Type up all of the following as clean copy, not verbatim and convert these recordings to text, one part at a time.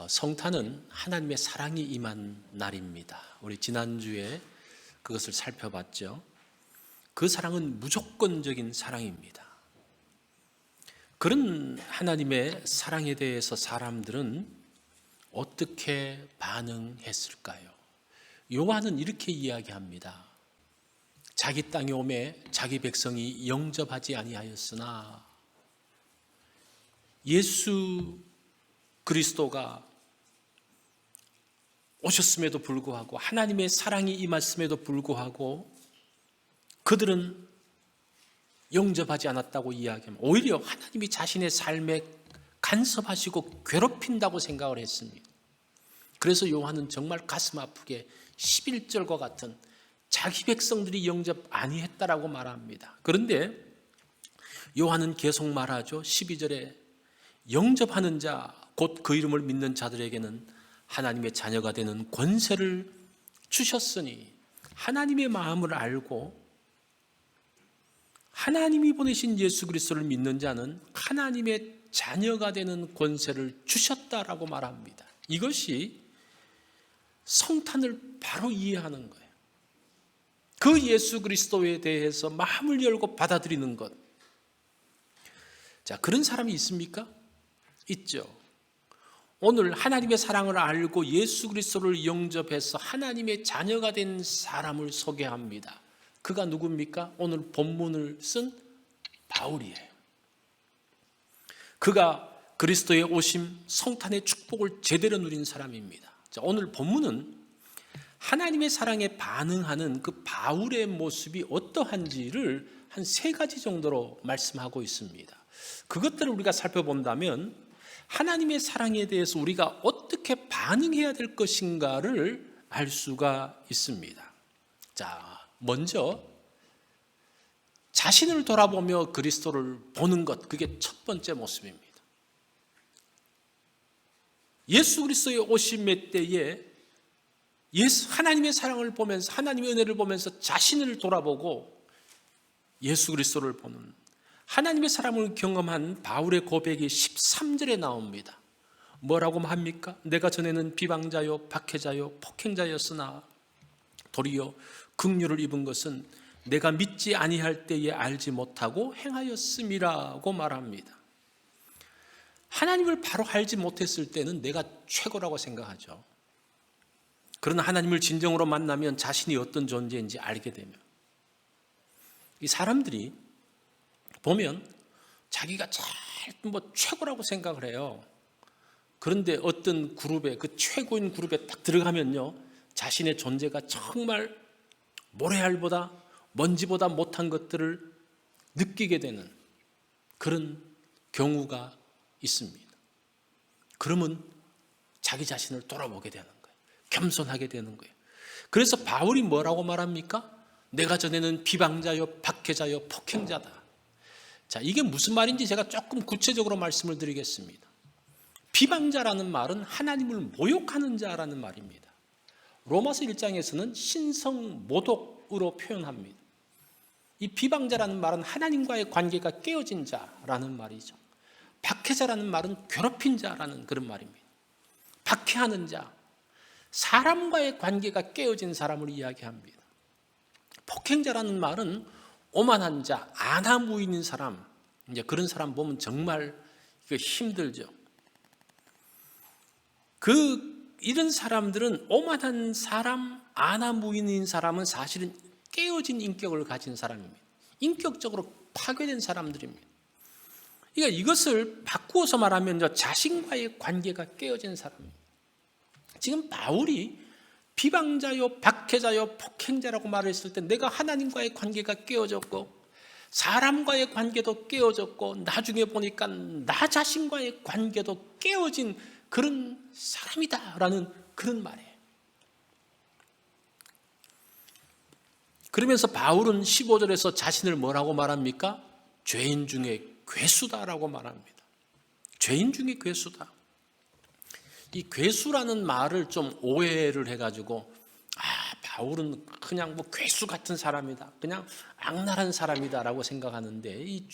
성탄은 하나님의 사랑이 임한 날입니다. 우리 지난주에 그것을 살펴봤죠. 그 사랑은 무조건적인 사랑입니다. 그런 하나님의 사랑에 대해서 사람들은 어떻게 반응했을까요? 요한은 이렇게 이야기합니다. 자기 땅에 오매 자기 백성이 영접하지 아니하였으나 예수 그리스도가 오셨음에도 불구하고 하나님의 사랑이 임했음에도 불구하고 그들은 영접하지 않았다고 이야기합니다. 오히려 하나님이 자신의 삶에 간섭하시고 괴롭힌다고 생각을 했습니다. 그래서 요한은 정말 가슴 아프게 11절과 같은 자기 백성들이 영접 아니했다라고 말합니다. 그런데 요한은 계속 말하죠. 12절에 영접하는 자, 곧 그 이름을 믿는 자들에게는 하나님의 자녀가 되는 권세를 주셨으니, 하나님의 마음을 알고 하나님이 보내신 예수 그리스도를 믿는 자는 하나님의 자녀가 되는 권세를 주셨다라고 말합니다. 이것이 성탄을 바로 이해하는 거예요. 그 예수 그리스도에 대해서 마음을 열고 받아들이는 것. 자, 그런 사람이 있습니까? 있죠. 오늘 하나님의 사랑을 알고 예수 그리스도를 영접해서 하나님의 자녀가 된 사람을 소개합니다. 그가 누굽니까? 오늘 본문을 쓴 바울이에요. 그가 그리스도의 오심, 성탄의 축복을 제대로 누린 사람입니다. 자, 오늘 본문은 하나님의 사랑에 반응하는 그 바울의 모습이 어떠한지를 한 3가지 정도로 말씀하고 있습니다. 그것들을 우리가 살펴본다면 하나님의 사랑에 대해서 우리가 어떻게 반응해야 될 것인가를 알 수가 있습니다. 자, 먼저 자신을 돌아보며 그리스도를 보는 것, 그게 첫 번째 모습입니다. 예수 그리스도의 오심의 때에 하나님의 사랑을 보면서, 하나님의 은혜를 보면서 자신을 돌아보고 예수 그리스도를 보는 하나님의 사랑을 경험한 바울의 고백이 13절에 나옵니다. 뭐라고 합니까? 내가 전에는 비방자요, 박해자요, 폭행자였으나 도리어 긍휼을 입은 것은 내가 믿지 아니할 때에 알지 못하고 행하였음이라고 말합니다. 하나님을 바로 알지 못했을 때는 내가 최고라고 생각하죠. 그러나 하나님을 진정으로 만나면 자신이 어떤 존재인지 알게 되면, 이 사람들이 보면 자기가 최고라고 생각을 해요. 그런데 어떤 그룹에, 그 최고인 그룹에 딱 들어가면요, 자신의 존재가 정말 모래알보다 먼지보다 못한 것들을 느끼게 되는 그런 경우가 있습니다. 그러면 자기 자신을 돌아보게 되는 거예요. 겸손하게 되는 거예요. 그래서 바울이 뭐라고 말합니까? 내가 전에는 비방자요, 박해자요, 폭행자다. 자, 이게 무슨 말인지 제가 조금 구체적으로 말씀을 드리겠습니다. 비방자라는 말은 하나님을 모욕하는 자라는 말입니다. 로마서 1장에서는 신성모독으로 표현합니다. 이 비방자라는 말은 하나님과의 관계가 깨어진 자라는 말이죠. 박해자라는 말은 괴롭힌 자라는 그런 말입니다. 박해하는 자, 사람과의 관계가 깨어진 사람을 이야기합니다. 폭행자라는 말은 오만한 자, 안하무인인 사람, 이제 그런 사람 보면 정말 힘들죠. 이런 사람들은, 오만한 사람, 안하무인인 사람은 사실은 깨어진 인격을 가진 사람입니다. 인격적으로 파괴된 사람들입니다. 그러니까 이것을 바꾸어서 말하면 자신과의 관계가 깨어진 사람입니다. 지금 바울이 비방자요, 박해자요, 폭행자라고 말했을 때 내가 하나님과의 관계가 깨어졌고 사람과의 관계도 깨어졌고 나중에 보니까 나 자신과의 관계도 깨어진 그런 사람이다라는 그런 말이에요. 그러면서 바울은 15절에서 자신을 뭐라고 말합니까? 죄인 중에 괴수다라고 말합니다. 죄인 중에 괴수다. 이 괴수라는 말을 좀 오해를 해가지고, 바울은 그냥 괴수 같은 사람이다, 그냥 악랄한 사람이다라고 생각하는데, 이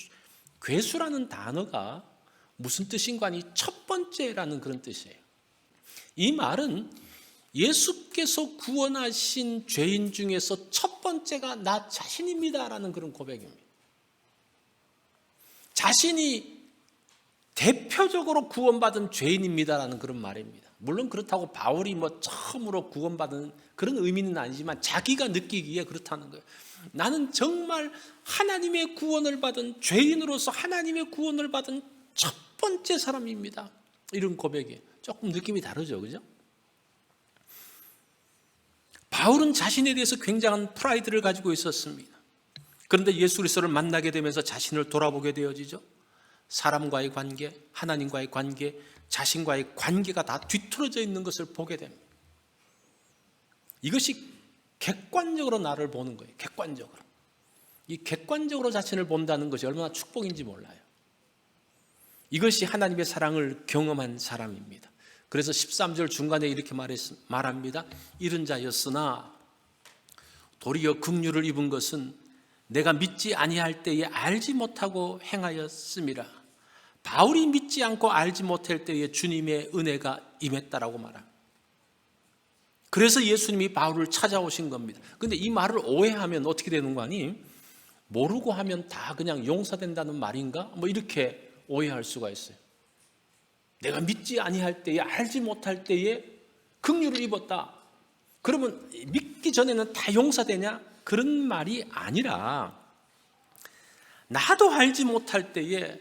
괴수라는 단어가 무슨 뜻인가 하니 첫 번째라는 그런 뜻이에요. 이 말은 예수께서 구원하신 죄인 중에서 첫 번째가 나 자신입니다라는 그런 고백입니다. 자신이 대표적으로 구원받은 죄인입니다라는 그런 말입니다. 물론 그렇다고 바울이 처음으로 구원받은 그런 의미는 아니지만 자기가 느끼기에 그렇다는 거예요. 나는 정말 하나님의 구원을 받은 죄인으로서 하나님의 구원을 받은 첫 번째 사람입니다. 이런 고백이 조금 느낌이 다르죠, 그죠? 바울은 자신에 대해서 굉장한 프라이드를 가지고 있었습니다. 그런데 예수 그리스도를 만나게 되면서 자신을 돌아보게 되어지죠. 사람과의 관계, 하나님과의 관계, 자신과의 관계가 다 뒤틀어져 있는 것을 보게 됩니다. 이것이 객관적으로 나를 보는 거예요. 객관적으로. 이 객관적으로 자신을 본다는 것이 얼마나 축복인지 몰라요. 이것이 하나님의 사랑을 경험한 사람입니다. 그래서 13절 중간에 이렇게 말합니다. 이른 자였으나 도리어 긍휼을 입은 것은 내가 믿지 아니할 때에 알지 못하고 행하였음이라. 바울이 믿지 않고 알지 못할 때에 주님의 은혜가 임했다라고 말합니다. 그래서 예수님이 바울을 찾아오신 겁니다. 그런데 이 말을 오해하면 어떻게 되는 거 아니? 모르고 하면 다 그냥 용서된다는 말인가? 이렇게 오해할 수가 있어요. 내가 믿지 아니할 때에 알지 못할 때에 긍휼을 입었다. 그러면 믿기 전에는 다 용서되냐? 그런 말이 아니라 나도 알지 못할 때에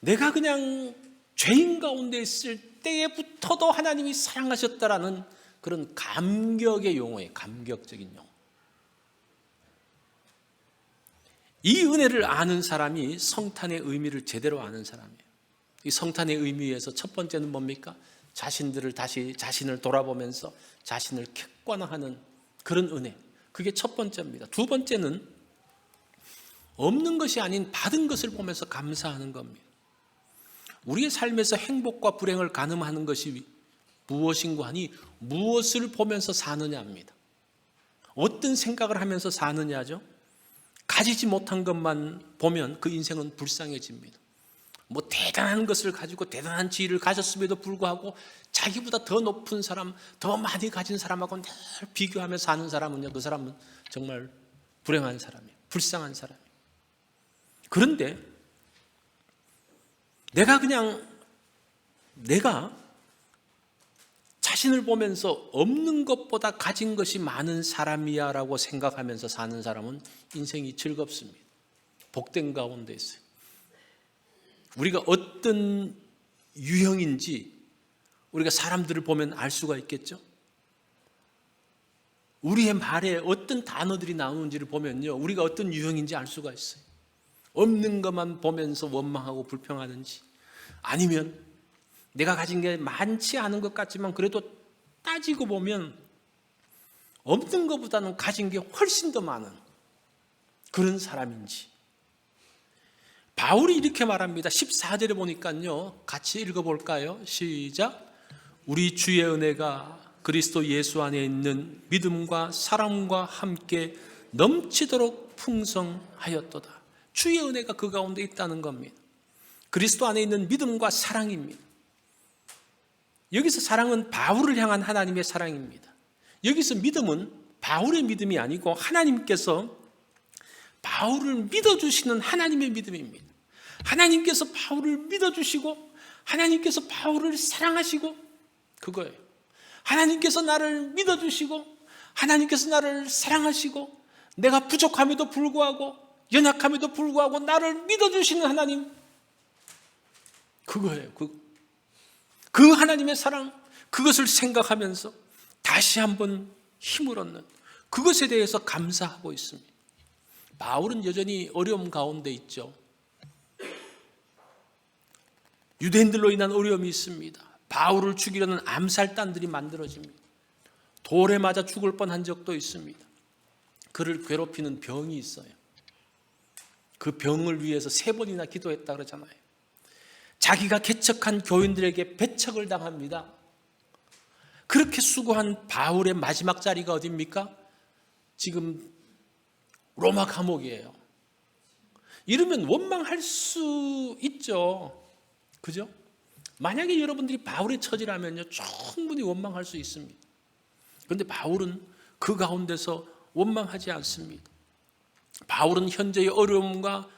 내가 그냥 죄인 가운데 있을 때부터도 하나님이 사랑하셨다라는 그런 감격의 용어예요. 감격적인 용어. 이 은혜를 아는 사람이 성탄의 의미를 제대로 아는 사람이에요. 이 성탄의 의미에서 첫 번째는 뭡니까? 자신을 돌아보면서 자신을 객관화하는 그런 은혜. 그게 첫 번째입니다. 두 번째는 없는 것이 아닌 받은 것을 보면서 감사하는 겁니다. 우리의 삶에서 행복과 불행을 가늠하는 것이 무엇인가 하니 무엇을 보면서 사느냐입니다. 어떤 생각을 하면서 사느냐죠? 가지지 못한 것만 보면 그 인생은 불쌍해집니다. 대단한 것을 가지고 대단한 지위를 가졌음에도 불구하고 자기보다 더 높은 사람, 더 많이 가진 사람하고 늘 비교하면서 사는 사람은요, 그 사람은 정말 불행한 사람이에요. 불쌍한 사람이에요. 그런데 내가 자신을 보면서 없는 것보다 가진 것이 많은 사람이야 라고 생각하면서 사는 사람은 인생이 즐겁습니다. 복된 가운데 있어요. 우리가 어떤 유형인지 우리가 사람들을 보면 알 수가 있겠죠. 우리의 말에 어떤 단어들이 나오는지를 보면요, 우리가 어떤 유형인지 알 수가 있어요. 없는 것만 보면서 원망하고 불평하는지, 아니면 내가 가진 게 많지 않은 것 같지만 그래도 따지고 보면 없는 것보다는 가진 게 훨씬 더 많은 그런 사람인지. 바울이 이렇게 말합니다. 14절에 보니까요, 같이 읽어볼까요? 시작. 우리 주의 은혜가 그리스도 예수 안에 있는 믿음과 사랑과 함께 넘치도록 풍성하였도다. 주의 은혜가 그 가운데 있다는 겁니다. 그리스도 안에 있는 믿음과 사랑입니다. 여기서 사랑은 바울을 향한 하나님의 사랑입니다. 여기서 믿음은 바울의 믿음이 아니고 하나님께서 바울을 믿어주시는 하나님의 믿음입니다. 하나님께서 바울을 믿어주시고 하나님께서 바울을 사랑하시고 그거예요. 하나님께서 나를 믿어주시고 하나님께서 나를 사랑하시고 내가 부족함에도 불구하고 연약함에도 불구하고 나를 믿어주시는 하나님, 그거예요. 그 하나님의 사랑, 그것을 생각하면서 다시 한번 힘을 얻는 그것에 대해서 감사하고 있습니다. 바울은 여전히 어려움 가운데 있죠. 유대인들로 인한 어려움이 있습니다. 바울을 죽이려는 암살단들이 만들어집니다. 돌에 맞아 죽을 뻔한 적도 있습니다. 그를 괴롭히는 병이 있어요. 그 병을 위해서 3번이나 기도했다 그러잖아요. 자기가 개척한 교인들에게 배척을 당합니다. 그렇게 수고한 바울의 마지막 자리가 어디입니까? 지금 로마 감옥이에요. 이러면 원망할 수 있죠. 그죠? 만약에 여러분들이 바울의 처지라면요, 충분히 원망할 수 있습니다. 그런데 바울은 그 가운데서 원망하지 않습니다. 바울은 현재의 어려움과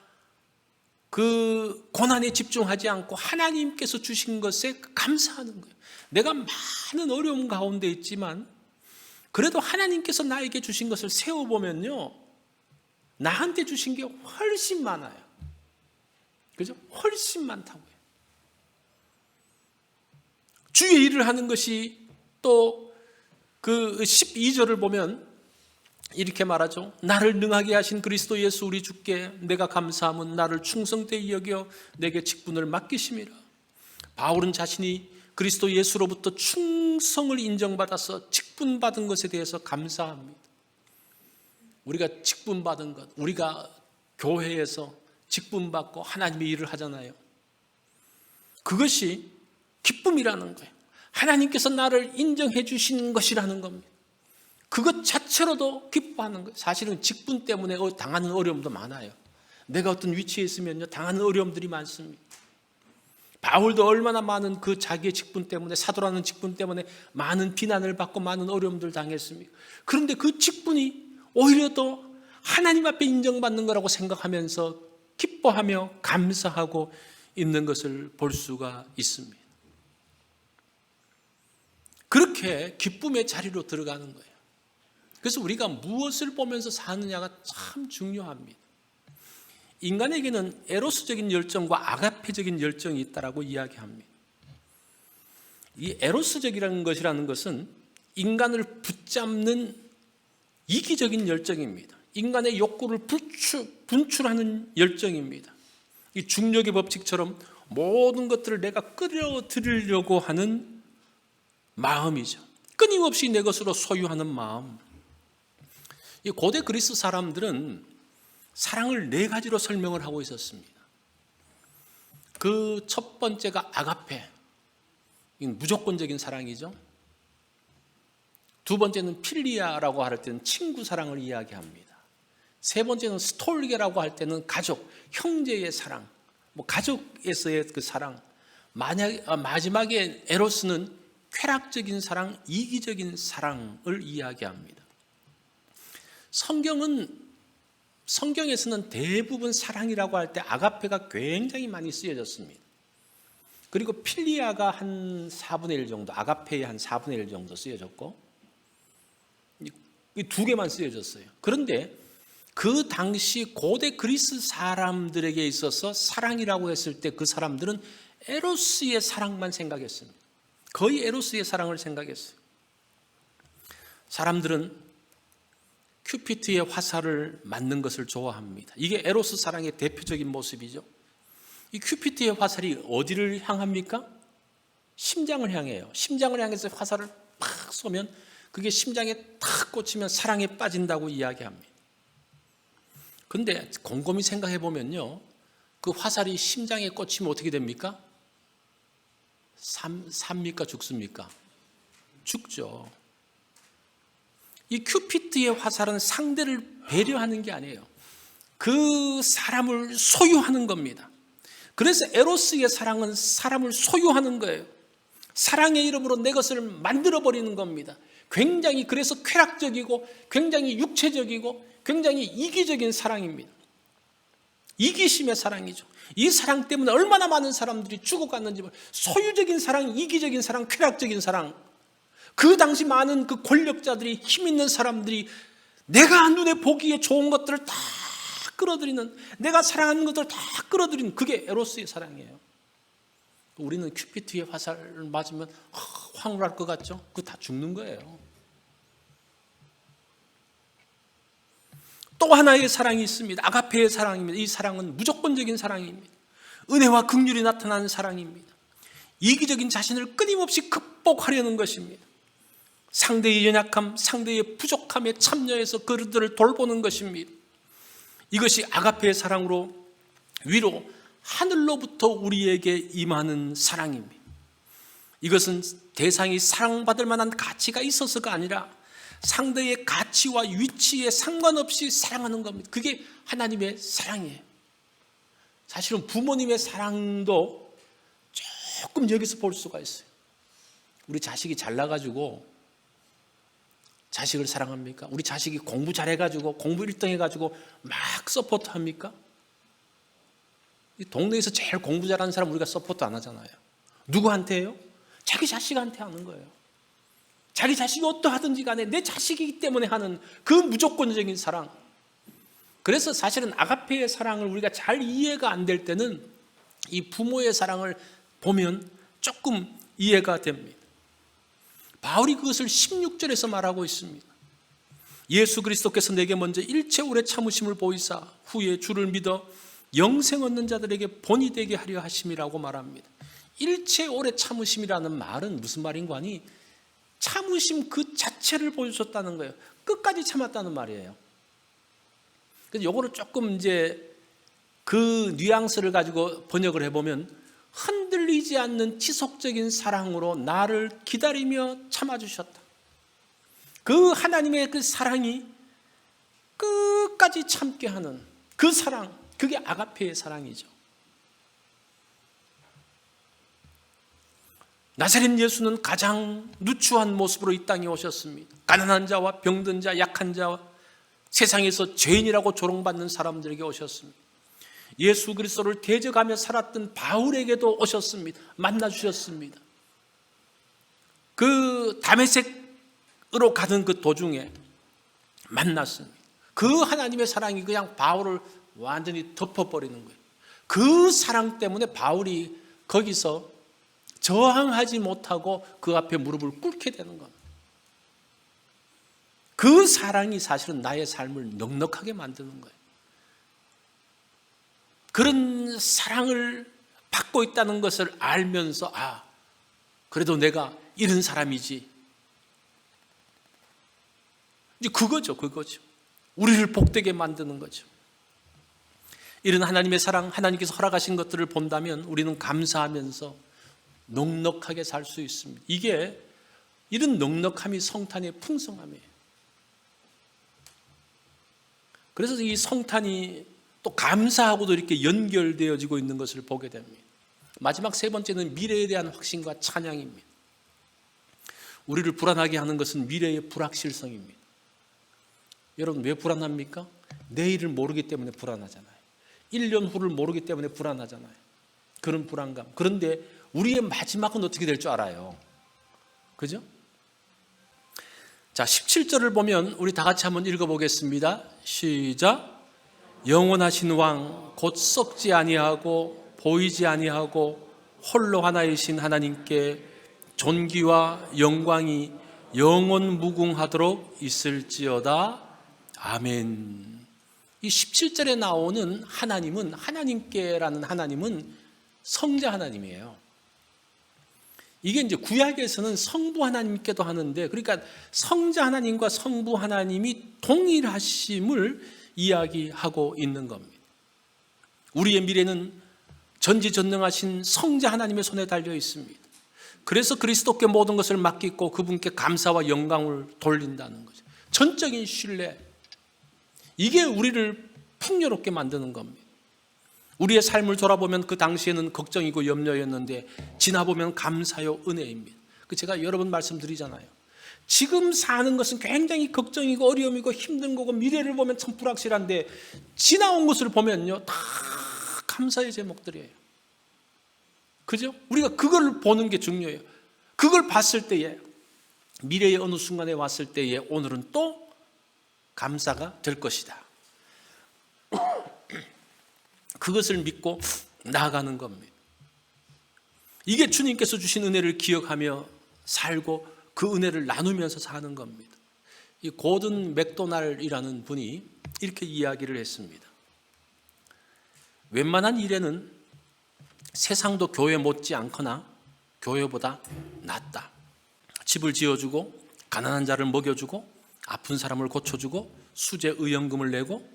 그 고난에 집중하지 않고 하나님께서 주신 것에 감사하는 거예요. 내가 많은 어려움 가운데 있지만 그래도 하나님께서 나에게 주신 것을 세워보면요, 나한테 주신 게 훨씬 많아요. 그죠? 훨씬 많다고요. 주의 일을 하는 것이 또 그 12절을 보면 이렇게 말하죠. 나를 능하게 하신 그리스도 예수 우리 주께 내가 감사함은 나를 충성되이 여겨 내게 직분을 맡기심이라. 바울은 자신이 그리스도 예수로부터 충성을 인정받아서 직분받은 것에 대해서 감사합니다. 우리가 직분받은 것, 우리가 교회에서 직분받고 하나님의 일을 하잖아요. 그것이 기쁨이라는 거예요. 하나님께서 나를 인정해 주신 것이라는 겁니다. 그것 자체로도 기뻐하는 거예요. 사실은 직분 때문에 당하는 어려움도 많아요. 내가 어떤 위치에 있으면요, 당하는 어려움들이 많습니다. 바울도 얼마나 많은 그 자기의 직분 때문에, 사도라는 직분 때문에 많은 비난을 받고 많은 어려움들을 당했습니다. 그런데 그 직분이 오히려 더 하나님 앞에 인정받는 거라고 생각하면서 기뻐하며 감사하고 있는 것을 볼 수가 있습니다. 그렇게 기쁨의 자리로 들어가는 거예요. 그래서 우리가 무엇을 보면서 사느냐가 참 중요합니다. 인간에게는 에로스적인 열정과 아가페적인 열정이 있다라고 이야기합니다. 이 에로스적이라는 것은 인간을 붙잡는 이기적인 열정입니다. 인간의 욕구를 분출하는 열정입니다. 이 중력의 법칙처럼 모든 것들을 내가 끌어들이려고 하는 마음이죠. 끊임없이 내 것으로 소유하는 마음. 이 고대 그리스 사람들은 사랑을 4가지로 설명을 하고 있었습니다. 그 첫 번째가 아가페, 무조건적인 사랑이죠. 두 번째는 필리아라고 할 때는 친구 사랑을 이야기합니다. 세 번째는 스톨게라고 할 때는 가족, 형제의 사랑, 가족에서의 그 사랑. 마지막에 에로스는 쾌락적인 사랑, 이기적인 사랑을 이야기합니다. 성경에서는 대부분 사랑이라고 할 때 아가페가 굉장히 많이 쓰여졌습니다. 그리고 필리아가 한 4분의 1 정도, 아가페의 한 4분의 1 정도 쓰여졌고, 이 2개만 쓰여졌어요. 그런데 그 당시 고대 그리스 사람들에게 있어서 사랑이라고 했을 때 그 사람들은 에로스의 사랑만 생각했습니다. 거의 에로스의 사랑을 생각했어요. 사람들은 큐피트의 화살을 맞는 것을 좋아합니다. 이게 에로스 사랑의 대표적인 모습이죠. 이 큐피트의 화살이 어디를 향합니까? 심장을 향해요. 심장을 향해서 화살을 팍 쏘면 그게 심장에 탁 꽂히면 사랑에 빠진다고 이야기합니다. 그런데 곰곰이 생각해 보면요, 그 화살이 심장에 꽂히면 어떻게 됩니까? 삽니까? 죽습니까? 죽죠. 이 큐피트의 화살은 상대를 배려하는 게 아니에요. 그 사람을 소유하는 겁니다. 그래서 에로스의 사랑은 사람을 소유하는 거예요. 사랑의 이름으로 내 것을 만들어버리는 겁니다. 굉장히 그래서 쾌락적이고 굉장히 육체적이고 굉장히 이기적인 사랑입니다. 이기심의 사랑이죠. 이 사랑 때문에 얼마나 많은 사람들이 죽어갔는지 소유적인 사랑, 이기적인 사랑, 쾌락적인 사랑. 그 당시 많은 그 권력자들이, 힘 있는 사람들이 내가 눈에 보기에 좋은 것들을 다 끌어들이는, 내가 사랑하는 것들을 다 끌어들이는, 그게 에로스의 사랑이에요. 우리는 큐피트의 화살을 맞으면 황홀할 것 같죠? 그거 다 죽는 거예요. 또 하나의 사랑이 있습니다. 아가페의 사랑입니다. 이 사랑은 무조건적인 사랑입니다. 은혜와 긍휼이 나타나는 사랑입니다. 이기적인 자신을 끊임없이 극복하려는 것입니다. 상대의 연약함, 상대의 부족함에 참여해서 그들을 돌보는 것입니다. 이것이 아가페의 사랑으로 위로 하늘로부터 우리에게 임하는 사랑입니다. 이것은 대상이 사랑받을 만한 가치가 있어서가 아니라 상대의 가치와 위치에 상관없이 사랑하는 겁니다. 그게 하나님의 사랑이에요. 사실은 부모님의 사랑도 조금 여기서 볼 수가 있어요. 우리 자식이 잘나가지고 자식을 사랑합니까? 우리 자식이 공부 잘해가지고 공부 1등 해가지고 막 서포트합니까? 이 동네에서 제일 공부 잘하는 사람 우리가 서포트 안 하잖아요. 누구한테 해요? 자기 자식한테 하는 거예요. 자기 자식이 어떠하든지 간에 내 자식이기 때문에 하는 그 무조건적인 사랑. 그래서 사실은 아가페의 사랑을 우리가 잘 이해가 안 될 때는 이 부모의 사랑을 보면 조금 이해가 됩니다. 바울이 그것을 16절에서 말하고 있습니다. 예수 그리스도께서 내게 먼저 일체 오래 참으심을 보이사 후에 주를 믿어 영생 얻는 자들에게 본이 되게 하려 하심이라고 말합니다. 일체 오래 참으심이라는 말은 무슨 말인가 하니 참으심 그 자체를 보여줬다는 거예요. 끝까지 참았다는 말이에요. 그래서 요거를 조금 이제 그 뉘앙스를 가지고 번역을 해보면 흔들리지 않는 지속적인 사랑으로 나를 기다리며 참아주셨다. 그 하나님의 그 사랑이 끝까지 참게 하는 그 사랑, 그게 아가페의 사랑이죠. 나사렛 예수는 가장 누추한 모습으로 이 땅에 오셨습니다. 가난한 자와 병든 자, 약한 자와 세상에서 죄인이라고 조롱받는 사람들에게 오셨습니다. 예수 그리스도를 대적하며 살았던 바울에게도 오셨습니다. 만나주셨습니다. 그 다메섹으로 가던 그 도중에 만났습니다. 그 하나님의 사랑이 그냥 바울을 완전히 덮어버리는 거예요. 그 사랑 때문에 바울이 거기서 저항하지 못하고 그 앞에 무릎을 꿇게 되는 겁니다. 그 사랑이 사실은 나의 삶을 넉넉하게 만드는 거예요. 그런 사랑을 받고 있다는 것을 알면서 그래도 내가 이런 사람이지. 이제 그거죠. 우리를 복되게 만드는 거죠. 이런 하나님의 사랑, 하나님께서 허락하신 것들을 본다면 우리는 감사하면서 넉넉하게 살 수 있습니다. 이런 넉넉함이 성탄의 풍성함이에요. 그래서 이 성탄이 또 감사하고도 이렇게 연결되어지고 있는 것을 보게 됩니다. 마지막 세 번째는 미래에 대한 확신과 찬양입니다. 우리를 불안하게 하는 것은 미래의 불확실성입니다. 여러분 왜 불안합니까? 내일을 모르기 때문에 불안하잖아요. 1년 후를 모르기 때문에 불안하잖아요. 그런 불안감. 그런데 우리의 마지막은 어떻게 될 줄 알아요. 그죠? 자, 17절을 보면 우리 다 같이 한번 읽어보겠습니다. 시작. 영원하신 왕 곧 썩지 아니하고 보이지 아니하고 홀로 하나이신 하나님께 존귀와 영광이 영원 무궁하도록 있을지어다. 아멘. 이 17절에 나오는 하나님은 하나님께라는 하나님은 성자 하나님이에요. 이게 이제 구약에서는 성부 하나님께도 하는데 그러니까 성자 하나님과 성부 하나님이 동일하심을 이야기하고 있는 겁니다. 우리의 미래는 전지전능하신 성자 하나님의 손에 달려 있습니다. 그래서 그리스도께 모든 것을 맡기고 그분께 감사와 영광을 돌린다는 거죠. 전적인 신뢰. 이게 우리를 풍요롭게 만드는 겁니다. 우리의 삶을 돌아보면 그 당시에는 걱정이고 염려였는데 지나보면 감사요 은혜입니다. 제가 여러 번 말씀드리잖아요. 지금 사는 것은 굉장히 걱정이고 어려움이고 힘든 거고 미래를 보면 참 불확실한데 지나온 것을 보면요 다 감사의 제목들이에요. 그죠? 우리가 그걸 보는 게 중요해요. 그걸 봤을 때에 미래의 어느 순간에 왔을 때에 오늘은 또 감사가 될 것이다. 그것을 믿고 나아가는 겁니다. 이게 주님께서 주신 은혜를 기억하며 살고 그 은혜를 나누면서 사는 겁니다. 이 고든 맥도날이라는 분이 이렇게 이야기를 했습니다. 웬만한 일에는 세상도 교회 못지 않거나 교회보다 낫다. 집을 지어주고 가난한 자를 먹여주고 아픈 사람을 고쳐주고 수재 의연금을 내고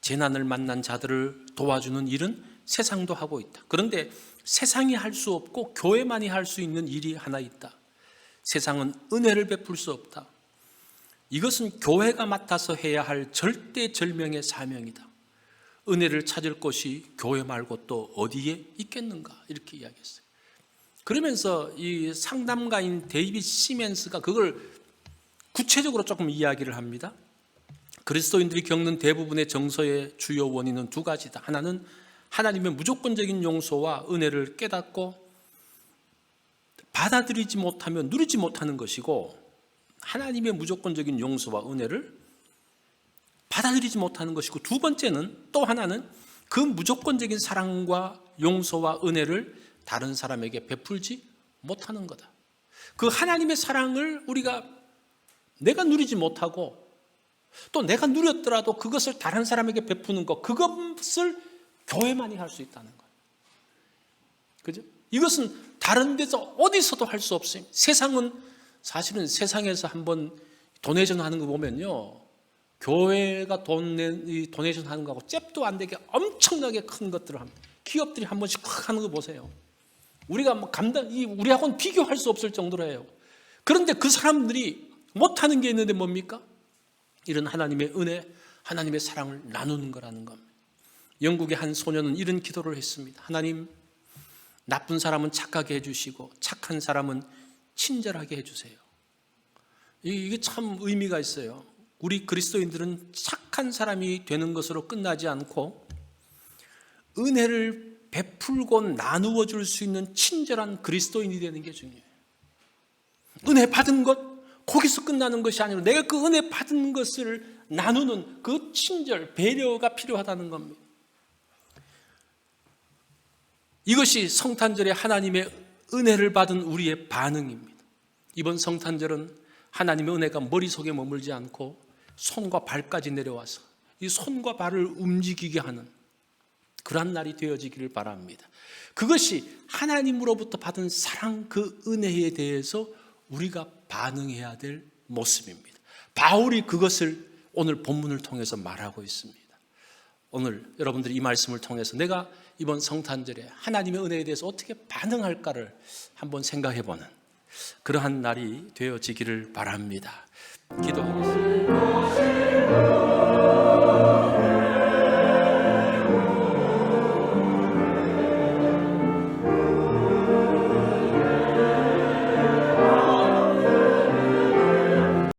재난을 만난 자들을 도와주는 일은 세상도 하고 있다. 그런데 세상이 할 수 없고 교회만이 할 수 있는 일이 하나 있다. 세상은 은혜를 베풀 수 없다. 이것은 교회가 맡아서 해야 할 절대절명의 사명이다. 은혜를 찾을 곳이 교회 말고 또 어디에 있겠는가? 이렇게 이야기했어요. 그러면서 이 상담가인 데이빗 시멘스가 그걸 구체적으로 조금 이야기를 합니다. 그리스도인들이 겪는 대부분의 정서의 주요 원인은 두 가지다. 하나는 하나님의 무조건적인 용서와 은혜를 깨닫고 받아들이지 못하면 누리지 못하는 것이고, 하나님의 무조건적인 용서와 은혜를 받아들이지 못하는 것이고, 두 번째는, 또 하나는 그 무조건적인 사랑과 용서와 은혜를 다른 사람에게 베풀지 못하는 거다. 그 하나님의 사랑을 내가 누리지 못하고, 또 내가 누렸더라도 그것을 다른 사람에게 베푸는 것, 그것을 교회만이 할 수 있다는 거예요. 그죠? 이것은 다른 데서 어디서도 할 수 없어요. 사실은 세상에서 한번 도네이션 하는 거 보면요, 교회가 도네이션 하는 거하고 잽도 안 되게 엄청나게 큰 것들을 합니다. 기업들이 한 번씩 확 하는 거 보세요. 우리가 우리하고는 비교할 수 없을 정도로 해요. 그런데 그 사람들이 못하는 게 있는데 뭡니까? 이런 하나님의 은혜, 하나님의 사랑을 나누는 거라는 겁니다. 영국의 한 소녀는 이런 기도를 했습니다. 하나님, 나쁜 사람은 착하게 해주시고 착한 사람은 친절하게 해주세요. 이게 참 의미가 있어요. 우리 그리스도인들은 착한 사람이 되는 것으로 끝나지 않고 은혜를 베풀고 나누어 줄 수 있는 친절한 그리스도인이 되는 게 중요해요. 은혜 받은 것, 거기서 끝나는 것이 아니라 내가 그 은혜 받은 것을 나누는 그 친절, 배려가 필요하다는 겁니다. 이것이 성탄절에 하나님의 은혜를 받은 우리의 반응입니다. 이번 성탄절은 하나님의 은혜가 머릿속에 머물지 않고 손과 발까지 내려와서 이 손과 발을 움직이게 하는 그러한 날이 되어지기를 바랍니다. 그것이 하나님으로부터 받은 사랑, 그 은혜에 대해서 우리가 반응해야 될 모습입니다. 바울이 그것을 오늘 본문을 통해서 말하고 있습니다. 오늘 여러분들이 이 말씀을 통해서 내가 이번 성탄절에 하나님의 은혜에 대해서 어떻게 반응할까를 한번 생각해보는 그러한 날이 되어지기를 바랍니다. 기도하겠습니다.